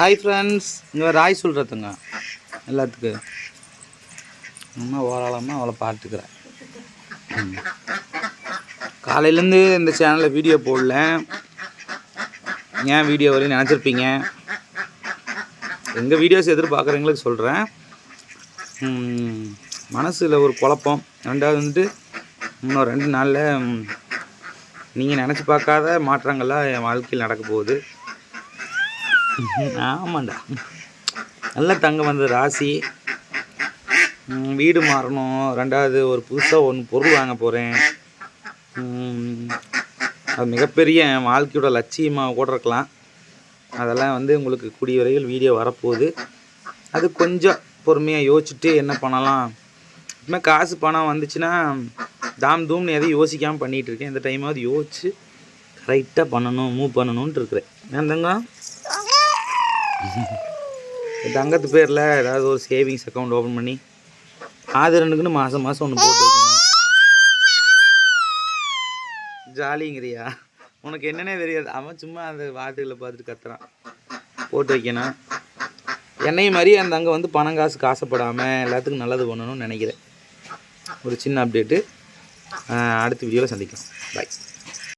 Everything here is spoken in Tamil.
ஹாய் ஃப்ரெண்ட்ஸ், இங்கே ராய் சொல்கிறதுங்க எல்லாத்துக்கு அம்மா ஓரளமாக அவளை பார்த்துக்கிறேன். காலையிலேருந்து இந்த சேனலில் வீடியோ போடல. ஏன் வீடியோ வரையும் நினச்சிருப்பீங்க. எங்கள் வீடியோஸ் எதிர்பார்க்குறவங்களுக்கு சொல்கிறேன். மனசில் ஒரு குழப்பம். ரெண்டாவது வந்துட்டு இன்னும் 2 நாளில் நீங்கள் நினச்சி பார்க்காத மாற்றங்கள்லாம் என் வாழ்க்கையில் நடக்க போகுது. ஆமாண்டா, நல்லா தங்க வந்த ராசி. வீடு மாறணும். ரெண்டாவது ஒரு புதுசாக ஒன்று பொருள் வாங்க போகிறேன். அது மிகப்பெரிய என் வாழ்க்கையோட லட்சியமாக கூட இருக்கலாம். அதெல்லாம் உங்களுக்கு கூடிய வரையில் வீடியோ வரப்போகுது. அது கொஞ்சம் பொறுமையாக யோசிச்சுட்டு என்ன பண்ணலாம். இனிமேல் காசு பணம் வந்துச்சுன்னா தாம் தூம்னு எதையும் யோசிக்காமல் பண்ணிகிட்டு இருக்கேன். இந்த டைமாவது யோசிச்சு கரெக்டாக பண்ணணும், மூவ் பண்ணணுன்ட்டு இருக்கிறேன். ஏன் தங்க தங்கத்து பேரில் ஏதாவது ஒரு சேவிங்ஸ் அக்கௌண்ட் ஓப்பன் பண்ணி ஆதரனுக்குன்னு மாதம் ஒன்று போட்டு வைக்கணும். ஜாலிங்கிறியா? உனக்கு என்னன்னே தெரியாது. அவன் சும்மா அந்த வார்த்தைகளை பார்த்துட்டு கத்துறான். போட்டு வைக்கணும். என்னையும் மாதிரி அந்த அங்கே பணம் காசுக்கு ஆசைப்படாமல் எல்லாத்துக்கும் நல்லது பண்ணணும்னு நினைக்கிறேன். ஒரு சின்ன அப்டேட்டு. அடுத்த வீடியோவில் சந்திக்கலாம். பாய்.